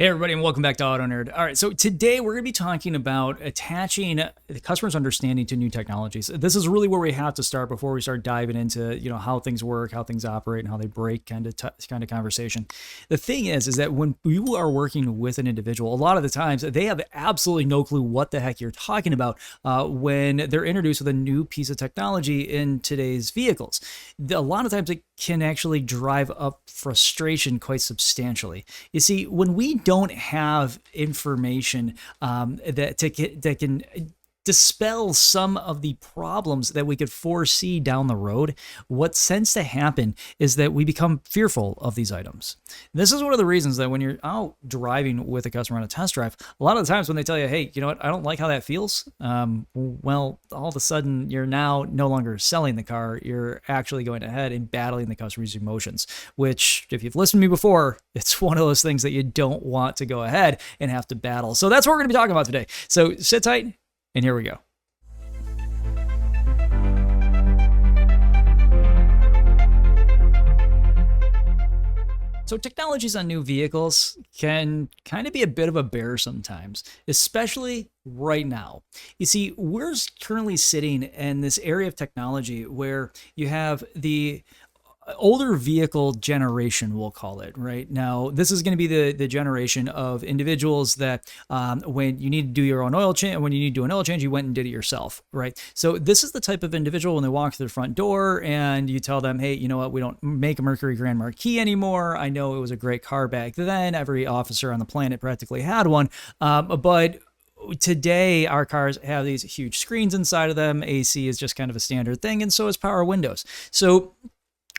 Hey everybody, and welcome back to AutoKnerd. All right, so today we're going to be talking about attaching the customer's understanding to new technologies. This is really where we have to start before we start diving into, how things work, how things operate, and how they break kind of conversation. The thing is that when you are working with an individual, a lot of the times they have absolutely no clue what the heck you're talking about when they're introduced with a new piece of technology in today's vehicles. A lot of times it can actually drive up frustration quite substantially. You see, when we don't have information that can dispel some of the problems that we could foresee down the road, what tends to happen is that we become fearful of these items. This is one of the reasons that when you're out driving with a customer on a test drive, a lot of the times when they tell you, hey, you know what, I don't like how that feels, well, all of a sudden you're now no longer selling the car. You're actually going ahead and battling the customer's emotions, which, if you've listened to me before, it's one of those things that you don't want to go ahead and have to battle. So that's what we're going to be talking about today. So sit tight. And here we go. So technologies on new vehicles can kind of be a bit of a bear sometimes, especially right now. You see, we're currently sitting in this area of technology where you have the older vehicle generation, we'll call it. Right now, this is going to be the generation of individuals that when you need to do your own oil change, when you need to do an oil change, you went and did it yourself, right? So this is the type of individual when they walk through the front door and you tell them, hey, you know what, we don't make a Mercury Grand Marquis anymore. I know it was a great car back then. Every officer on the planet practically had one, but today, our cars have these huge screens inside of them. AC is just kind of a standard thing, and so is power windows. So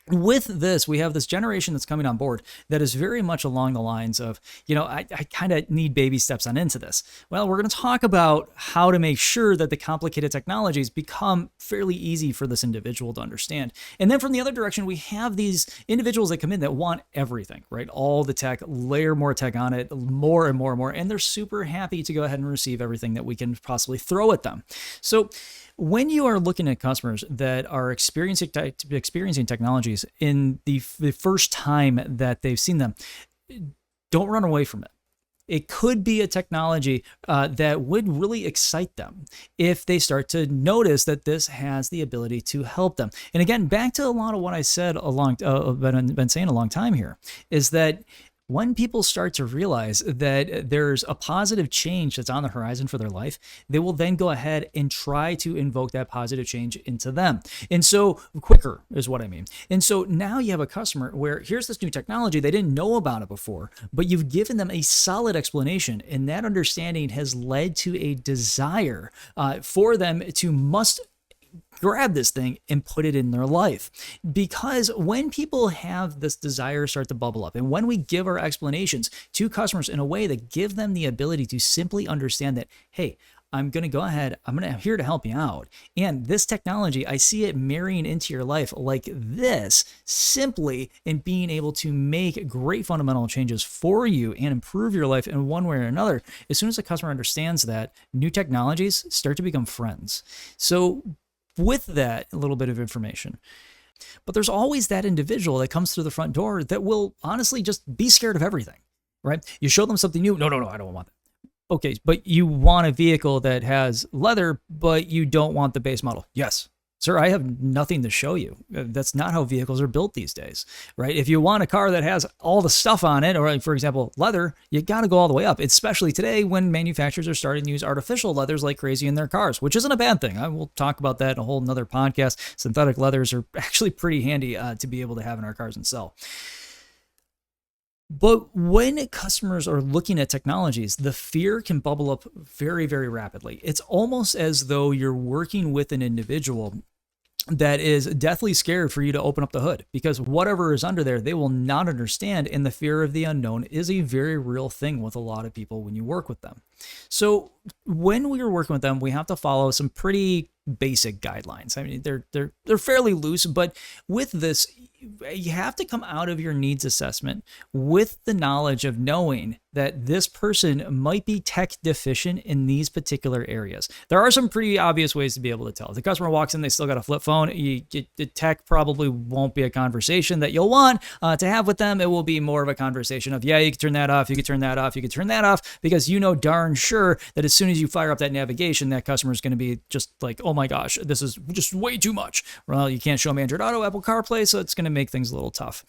with this, we have this generation that's coming on board that is very much along the lines of, I kind of need baby steps on into this. Well, we're going to talk about how to make sure that the complicated technologies become fairly easy for this individual to understand. And then from the other direction, we have these individuals that come in that want everything, right? All the tech, layer more tech on it, more and more and more, and they're super happy to go ahead and receive everything that we can possibly throw at them. So when you are looking at customers that are experiencing technologies in the first time that they've seen them, don't run away from it. It could be a technology that would really excite them if they start to notice that this has the ability to help them. And again, back to a lot of what I said been saying a long time here, is that when people start to realize that there's a positive change that's on the horizon for their life, they will then go ahead and try to invoke that positive change into them. And so quicker is what I mean. And so now you have a customer where here's this new technology. They didn't know about it before, but you've given them a solid explanation. And that understanding has led to a desire for them to must grab this thing and put it in their life. Because when people have this desire start to bubble up, and when we give our explanations to customers in a way that give them the ability to simply understand that, hey, I'm going to go ahead, I'm here to help you out. And this technology, I see it marrying into your life like this, simply in being able to make great fundamental changes for you and improve your life in one way or another. As soon as a customer understands that, new technologies start to become friends. So with that, a little bit of information. But there's always that individual that comes through the front door that will honestly just be scared of everything, right? You show them something new. No, I don't want that. Okay, but you want a vehicle that has leather, but you don't want the base model. Yes. Sir, I have nothing to show you. That's not how vehicles are built these days, right? If you want a car that has all the stuff on it, or for example, leather, you got to go all the way up, especially today when manufacturers are starting to use artificial leathers like crazy in their cars, which isn't a bad thing. I will talk about that in a whole nother podcast. Synthetic leathers are actually pretty handy to be able to have in our cars and sell. But when customers are looking at technologies, the fear can bubble up very, very rapidly. It's almost as though you're working with an individual that is deathly scared for you to open up the hood, because whatever is under there, they will not understand. And the fear of the unknown is a very real thing with a lot of people when you work with them. So when we are working with them, we have to follow some pretty basic guidelines. I mean, they're fairly loose, but with this, you have to come out of your needs assessment with the knowledge of knowing that this person might be tech deficient in these particular areas. There are some pretty obvious ways to be able to tell. If the customer walks in, they still got a flip phone, the tech probably won't be a conversation that you'll want to have with them. It will be more of a conversation of, yeah, you can turn that off, you can turn that off, you can turn that off, because you know darn sure that as soon as you fire up that navigation, that customer is going to be just like, oh my gosh, this is just way too much. Well, you can't show them Android Auto, Apple CarPlay, so it's going to make things a little tough.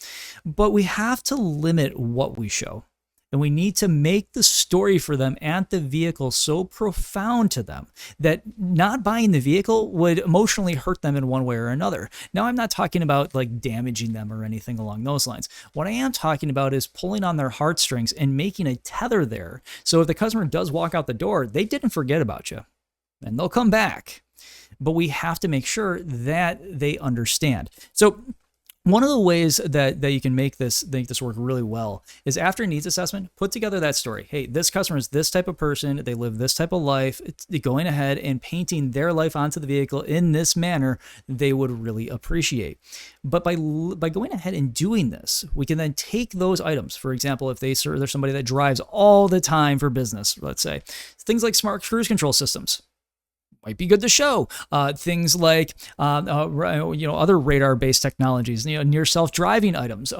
But we have to limit what we show. And we need to make the story for them and the vehicle so profound to them that not buying the vehicle would emotionally hurt them in one way or another. Now, I'm not talking about like damaging them or anything along those lines. What I am talking about is pulling on their heartstrings and making a tether there. So if the customer does walk out the door, they didn't forget about you and they'll come back. But we have to make sure that they understand. So one of the ways that you can make this work really well is after a needs assessment, put together that story. Hey, this customer is this type of person. They live this type of life. It's going ahead and painting their life onto the vehicle in this manner, they would really appreciate. But by going ahead and doing this, we can then take those items. For example, if there's somebody that drives all the time for business, let's say, things like smart cruise control systems might be good to show. Things like other radar-based technologies, near self-driving items,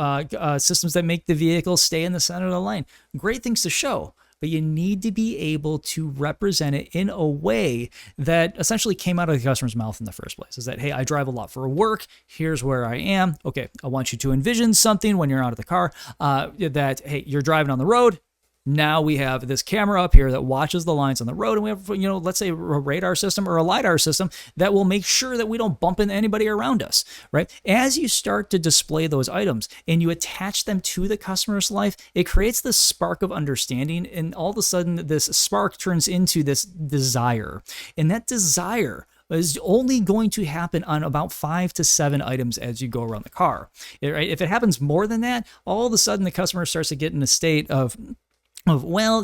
systems that make the vehicle stay in the center of the lane. Great things to show, but you need to be able to represent it in a way that essentially came out of the customer's mouth in the first place. Is that, hey, I drive a lot for work. Here's where I am. Okay, I want you to envision something when you're out of the car that, hey, you're driving on the road. Now we have this camera up here that watches the lines on the road, and we have, let's say a radar system or a LiDAR system that will make sure that we don't bump into anybody around us, right? As you start to display those items and you attach them to the customer's life, it creates this spark of understanding, and all of a sudden this spark turns into this desire. And that desire is only going to happen on about 5 to 7 items as you go around the car. Right? If it happens more than that, all of a sudden the customer starts to get in a state of, well,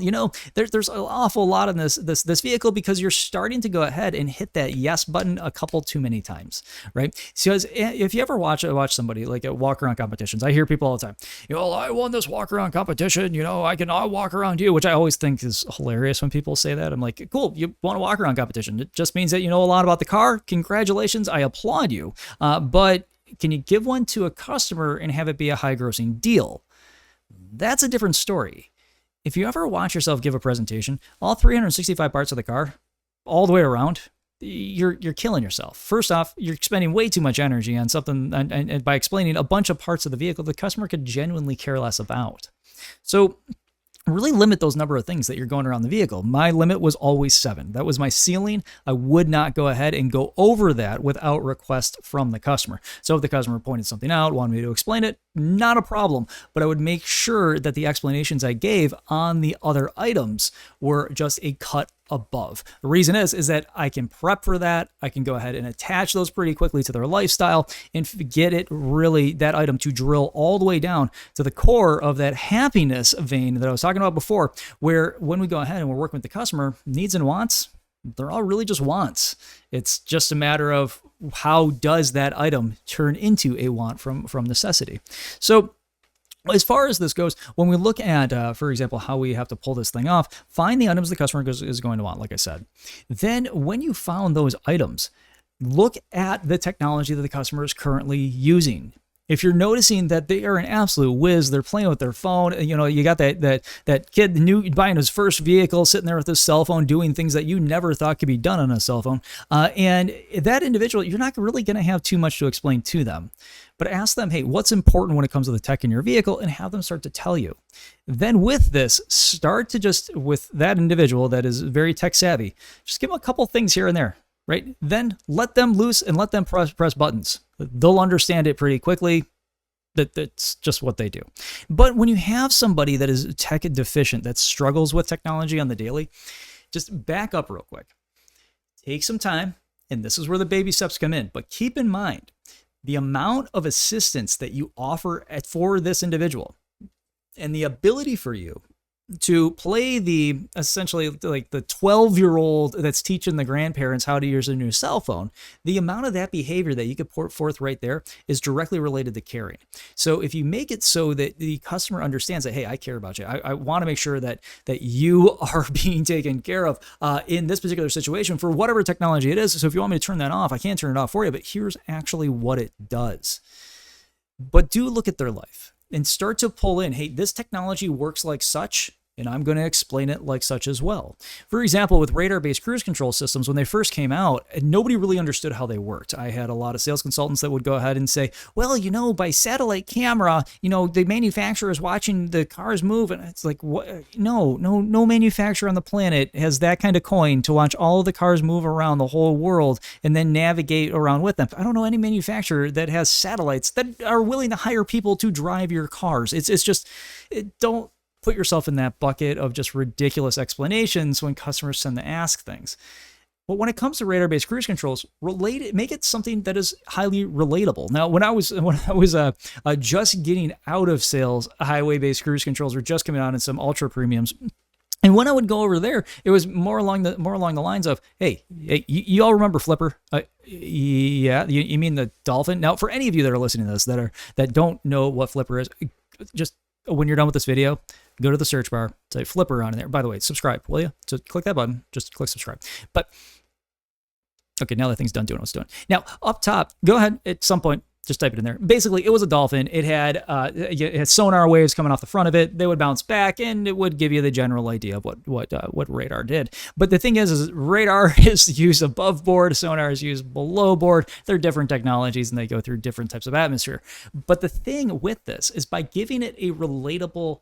there's an awful lot in this vehicle, because you're starting to go ahead and hit that yes button a couple too many times, right? So if you ever watch somebody like at walk around competitions, I hear people all the time, I won this walk around competition, I'll walk around you, which I always think is hilarious when people say that. I'm like, cool, you won a walk around competition. It just means that you know a lot about the car. Congratulations, I applaud you. But can you give one to a customer and have it be a high grossing deal? That's a different story. If you ever watch yourself give a presentation, all 365 parts of the car, all the way around, you're killing yourself. First off, you're spending way too much energy on something, and by explaining a bunch of parts of the vehicle the customer could genuinely care less about. So really limit those number of things that you're going around the vehicle. My limit was always 7. That was my ceiling. I would not go ahead and go over that without request from the customer. So if the customer pointed something out, wanted me to explain it, not a problem. But I would make sure that the explanations I gave on the other items were just a cut above. The reason is that I can prep for that. I can go ahead and attach those pretty quickly to their lifestyle and get it really, that item to drill all the way down to the core of that happiness vein that I was talking about before, where when we go ahead and we're working with the customer, needs and wants, they're all really just wants. It's just a matter of how does that item turn into a want from necessity. So as far as this goes, when we look at, for example, how we have to pull this thing off, find the items the customer is going to want, like I said. Then when you found those items, look at the technology that the customer is currently using. If you're noticing that they are an absolute whiz, they're playing with their phone, you got that kid buying his first vehicle, sitting there with his cell phone, doing things that you never thought could be done on a cell phone. And that individual, you're not really going to have too much to explain to them. But ask them, hey, what's important when it comes to the tech in your vehicle, and have them start to tell you. Then with this, start to just, with that individual that is very tech savvy, just give them a couple things here and there. Right? Then let them loose and let them press buttons. They'll understand it pretty quickly. That's just what they do. But when you have somebody that is tech deficient, that struggles with technology on the daily, just back up real quick. Take some time, and this is where the baby steps come in. But keep in mind, the amount of assistance that you offer for this individual and the ability for you to play the essentially like the 12-year-old that's teaching the grandparents how to use a new cell phone, the amount of that behavior that you could put forth right there is directly related to caring. So if you make it so that the customer understands that, hey, I care about you. I want to make sure that you are being taken care of in this particular situation for whatever technology it is. So if you want me to turn that off, I can't turn it off for you, but here's actually what it does. But do look at their life and start to pull in, hey, this technology works like such, and I'm going to explain it like such as well. For example, with radar-based cruise control systems, when they first came out, nobody really understood how they worked. I had a lot of sales consultants that would go ahead and say, well, by satellite camera, the manufacturer is watching the cars move. And it's like, what? No manufacturer on the planet has that kind of coin to watch all of the cars move around the whole world and then navigate around with them. I don't know any manufacturer that has satellites that are willing to hire people to drive your cars. It's just, don't put yourself in that bucket of just ridiculous explanations when customers tend to ask things. But when it comes to radar-based cruise controls, make it something that is highly relatable. Now, when I was just getting out of sales, highway-based cruise controls were just coming out in some ultra premiums. And when I would go over there, it was more along the lines of, hey, you all remember Flipper? Yeah, you mean the dolphin? Now, for any of you that are listening to this that don't know what Flipper is, just when you're done with this video, go to the search bar, type Flipper on in there. By the way, subscribe, will you? So click that button, just click subscribe. But okay, now that thing's done doing what it's doing. Now, up top, go ahead at some point, just type it in there. Basically, it was a dolphin. It had sonar waves coming off the front of it. They would bounce back, and it would give you the general idea of what radar did. But the thing is radar is used above board, sonar is used below board. They're different technologies, and they go through different types of atmosphere. But the thing with this is by giving it a relatable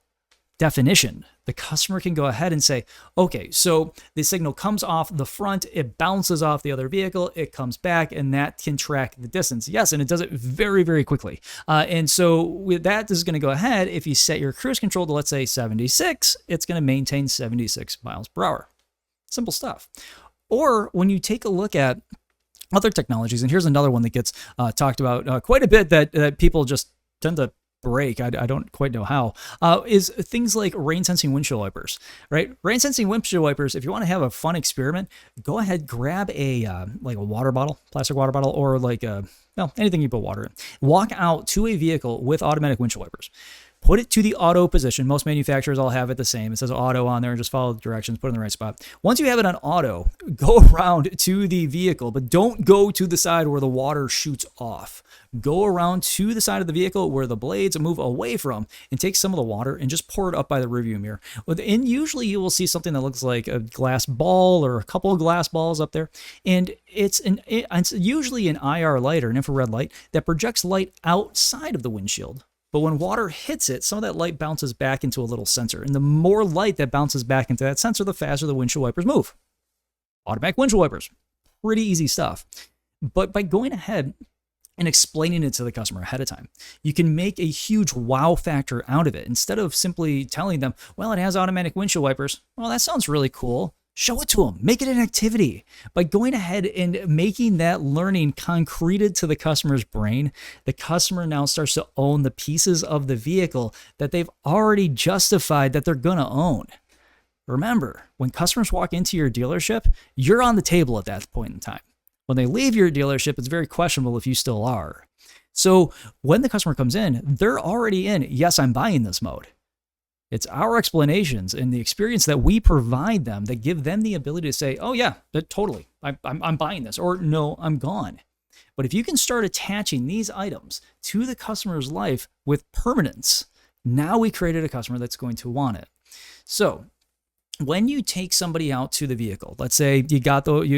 definition, the customer can go ahead and say, okay, so the signal comes off the front, it bounces off the other vehicle, it comes back, and that can track the distance. Yes, and it does it very, very quickly. And so with that, this is going to go ahead. If you set your cruise control to, let's say, 76, it's going to maintain 76 miles per hour. Simple stuff. Or when you take a look at other technologies, and here's another one that gets talked about quite a bit that people just tend to break, I don't quite know how, is things like rain sensing windshield wipers, right? Rain sensing windshield wipers, if you want to have a fun experiment, go ahead, grab a water bottle, plastic water bottle, or anything you put water in. Walk out to a vehicle with automatic windshield wipers. Put it to the auto position. Most manufacturers all have it the same. It says auto on there, and just follow the directions, put it in the right spot. Once you have it on auto, go around to the vehicle, but don't go to the side where the water shoots off. Go around to the side of the vehicle where the blades move away from, and take some of the water and just pour it up by the rearview mirror. And usually you will see something that looks like a glass ball or a couple of glass balls up there. And it's usually an IR light or an infrared light that projects light outside of the windshield. But when water hits it, some of that light bounces back into a little sensor. And the more light that bounces back into that sensor, the faster the windshield wipers move. Automatic windshield wipers. Pretty easy stuff. But by going ahead and explaining it to the customer ahead of time, you can make a huge wow factor out of it. Instead of simply telling them, well, it has automatic windshield wipers. Well, that sounds really cool. Show it to them. Make it an activity. By going ahead and making that learning concreted to the customer's brain, the customer now starts to own the pieces of the vehicle that they've already justified that they're going to own. Remember, when customers walk into your dealership, you're on the table at that point in time. When they leave your dealership, it's very questionable if you still are. So when the customer comes in, they're already in, yes, I'm buying this mode. It's our explanations and the experience that we provide them that give them the ability to say, oh yeah, totally, I'm buying this, or no, I'm gone. But if you can start attaching these items to the customer's life with permanence, now we created a customer that's going to want it. So when you take somebody out to the vehicle, let's say you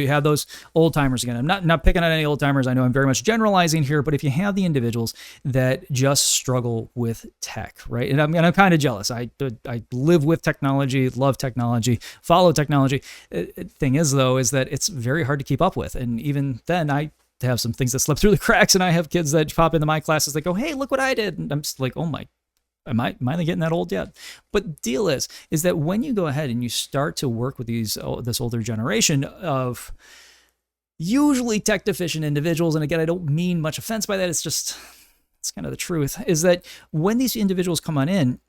have those old timers again. I'm not picking on any old timers. I know I'm very much generalizing here, but if you have the individuals that just struggle with tech, right? And I'm kind of jealous. I live with technology, love technology, follow technology. Thing is though, is that it's very hard to keep up with. And even then I have some things that slip through the cracks, and I have kids that pop into my classes that go, hey, look what I did. And I'm just like, oh my, am I getting that old yet? But the deal is that when you go ahead and you start to work with this older generation of usually tech deficient individuals, and again, I don't mean much offense by that, it's kind of the truth, is that when these individuals come on in,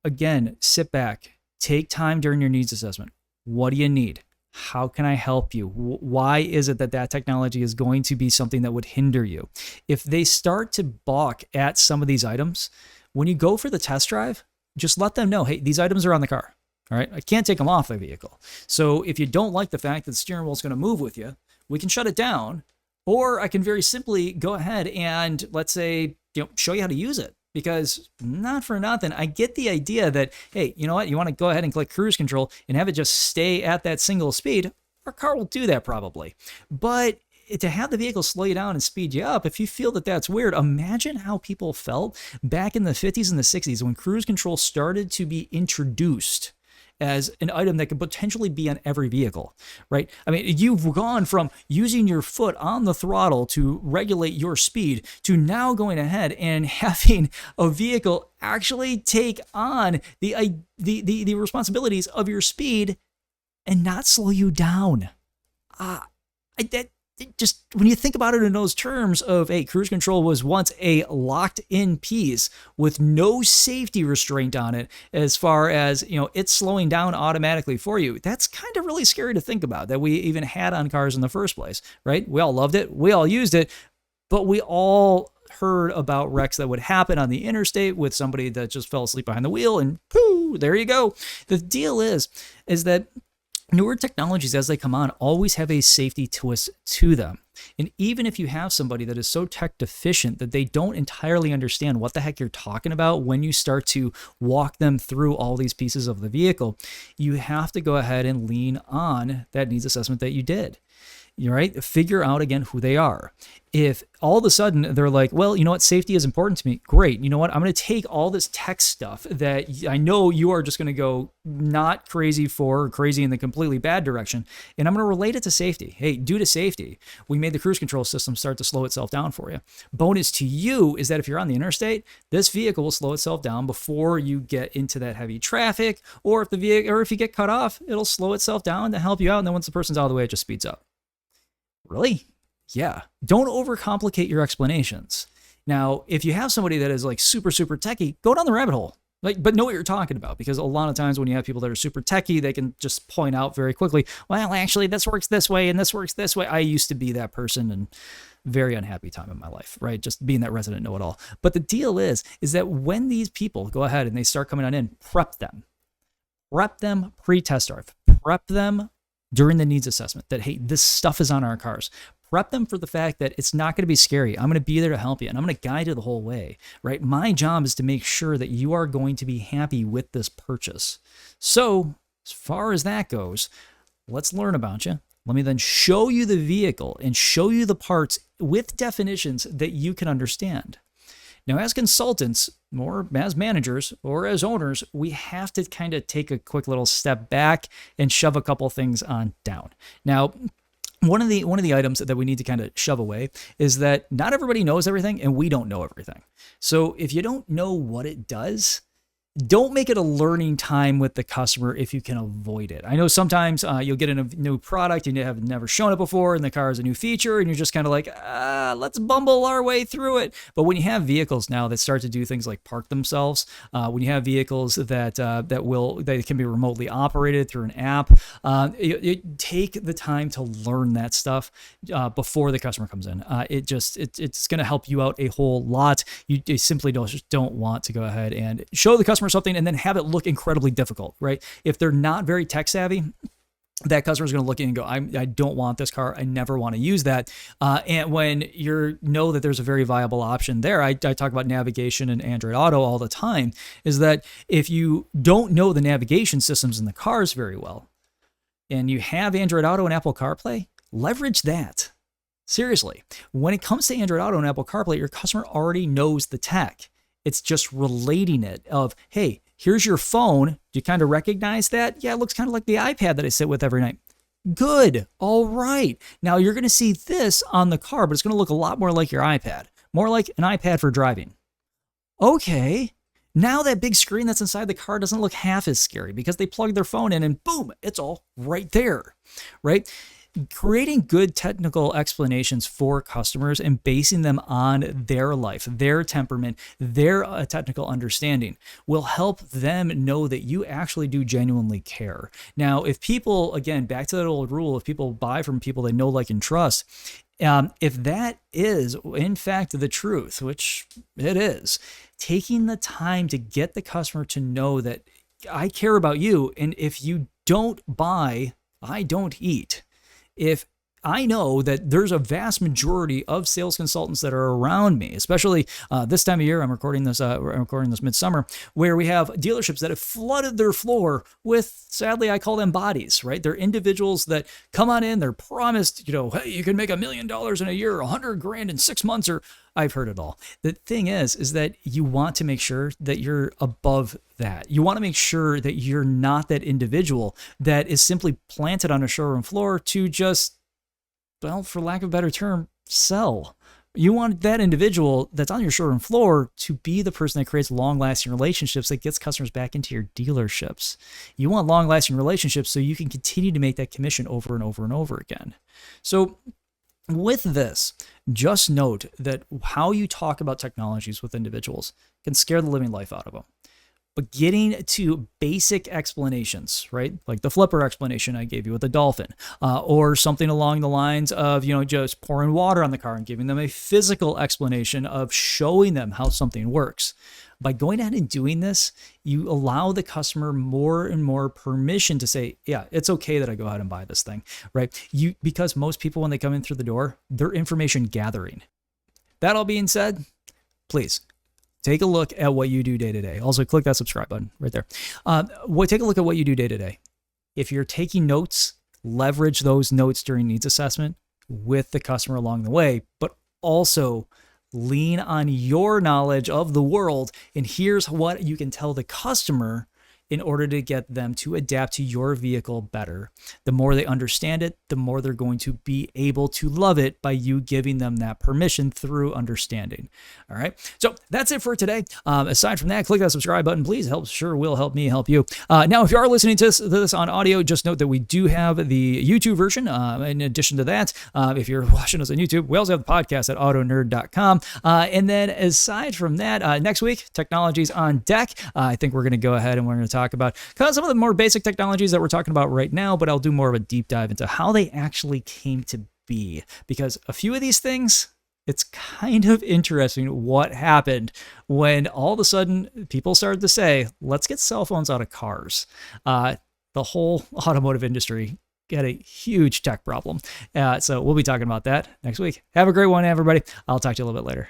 again, sit back, Take time during your needs assessment. What do you need? How can I help you? Why is it that that technology is going to be something that would hinder you? If they start to balk at some of these items, when you go for the test drive, just let them know, hey, these items are on the car. All right, I can't take them off the vehicle. So if you don't like the fact that the steering wheel is going to move with you, we can shut it down, or I can very simply go ahead and, let's say, show you how to use it. Because not for nothing, I get the idea that, hey, you know what? You want to go ahead and click cruise control and have it just stay at that single speed. Our car will do that probably. But to have the vehicle slow you down and speed you up, if you feel that that's weird, imagine how people felt back in the 50s and the 60s when cruise control started to be introduced as an item that could potentially be on every vehicle, right? I mean, you've gone from using your foot on the throttle to regulate your speed to now going ahead and having a vehicle actually take on the responsibilities of your speed and not slow you down. Just when you think about it in those terms of, hey, cruise control was once a locked in piece with no safety restraint on it as far as, it's slowing down automatically for you. That's kind of really scary to think about that we even had on cars in the first place, right? We all loved it. We all used it, but we all heard about wrecks that would happen on the interstate with somebody that just fell asleep behind the wheel and pooh, there you go. The deal is that newer technologies, as they come on, always have a safety twist to them. And even if you have somebody that is so tech deficient that they don't entirely understand what the heck you're talking about when you start to walk them through all these pieces of the vehicle, you have to go ahead and lean on that needs assessment that you did. Right? Figure out again who they are. If all of a sudden they're like, well, you know what, safety is important to me. Great. You know what? I'm going to take all this tech stuff that I know you are just going to go not crazy for, or crazy in the completely bad direction, and I'm going to relate it to safety. Hey, due to safety, we made the cruise control system start to slow itself down for you. Bonus to you is that if you're on the interstate, this vehicle will slow itself down before you get into that heavy traffic, or if you get cut off, it'll slow itself down to help you out. And then once the person's out of the way, it just speeds up. Really? Yeah. Don't overcomplicate your explanations. Now, if you have somebody that is like super, super techie, go down the rabbit hole. But know what you're talking about, because a lot of times when you have people that are super techie, they can just point out very quickly, well, actually, this works this way and this works this way. I used to be that person, and very unhappy time in my life, right? Just being that resident know-it-all. But the deal is that when these people go ahead and they start coming on in, prep them pre-test drive, prep them during the needs assessment that, hey, this stuff is on our cars. Prep them for the fact that it's not going to be scary. I'm going to be there to help you, and I'm going to guide you the whole way, right? My job is to make sure that you are going to be happy with this purchase. So as far as that goes, let's learn about you. Let me then show you the vehicle and show you the parts with definitions that you can understand. Now, as consultants, or as managers, or as owners, we have to kind of take a quick little step back and shove a couple things on down. Now, one of the items that we need to kind of shove away is that not everybody knows everything, and we don't know everything. So if you don't know what it does, don't make it a learning time with the customer if you can avoid it. I know sometimes you'll get a new product and you have never shown it before, and the car is a new feature, and you're just kind of like, let's bumble our way through it. But when you have vehicles now that start to do things like park themselves, when you have vehicles that can be remotely operated through an app, you take the time to learn that stuff before the customer comes in. It's going to help you out a whole lot. You simply don't want to go ahead and show the customer something and then have it look incredibly difficult, right? If they're not very tech savvy, that customer is going to look in and go, I don't want this car. I never want to use that. And when you know that there's a very viable option there, I talk about navigation and Android Auto all the time, is that if you don't know the navigation systems in the cars very well, and you have Android Auto and Apple CarPlay, leverage that. Seriously, when it comes to Android Auto and Apple CarPlay, your customer already knows the tech. It's just relating it of, hey, here's your phone. Do you kind of recognize that? Yeah, it looks kind of like the iPad that I sit with every night. Good. All right. Now you're going to see this on the car, but it's going to look a lot more like your iPad, more like an iPad for driving. Okay. Now that big screen that's inside the car doesn't look half as scary because they plug their phone in and boom, it's all right there, right? creating good technical explanations for customers and basing them on their life, their temperament, their technical understanding will help them know that you actually do genuinely care. Now, if people, again, back to that old rule, if people buy from people they know, like, and trust, if that is, in fact, the truth, which it is, taking the time to get the customer to know that I care about you, and if you don't buy, I don't eat. If I know that there's a vast majority of sales consultants that are around me, especially this time of year. I'm recording this midsummer, where we have dealerships that have flooded their floor with, sadly, I call them bodies, right? They're individuals that come on in. They're promised, hey, you can make $1 million in a year, $100,000 in 6 months, or I've heard it all. The thing is that you want to make sure that you're above that. You want to make sure that you're not that individual that is simply planted on a showroom floor to just, well, for lack of a better term, sell. You want that individual that's on your showroom floor to be the person that creates long-lasting relationships that gets customers back into your dealerships. You want long-lasting relationships so you can continue to make that commission over and over and over again. So with this, just note that how you talk about technologies with individuals can scare the living life out of them. But getting to basic explanations, right? Like the flipper explanation I gave you with the dolphin, or something along the lines of, just pouring water on the car and giving them a physical explanation of showing them how something works. By going ahead and doing this, you allow the customer more and more permission to say, yeah, it's okay that I go ahead and buy this thing, right? Because most people, when they come in through the door, they're information gathering. That all being said, please take a look at what you do day to day. Also, click that subscribe button right there. Take a look at what you do day to day. If you're taking notes, leverage those notes during needs assessment with the customer along the way, but also lean on your knowledge of the world. And here's what you can tell the customer in order to get them to adapt to your vehicle better. The more they understand it, the more they're going to be able to love it by you giving them that permission through understanding. All right. So that's it for today. Aside from that, click that subscribe button, please. Will help me help you. Now, if you are listening to this on audio, just note that we do have the YouTube version. In addition to that, if you're watching us on YouTube, we also have the podcast at AutoKnerd.com. And then aside from that, next week, technologies on deck. I think we're going to go ahead and we're going to talk about kind of some of the more basic technologies that we're talking about right now, but I'll do more of a deep dive into how they actually came to be, because a few of these things, it's kind of interesting what happened when all of a sudden people started to say, let's get cell phones out of cars. The whole automotive industry got a huge tech problem. So we'll be talking about that next week. Have a great one, everybody. I'll talk to you a little bit later.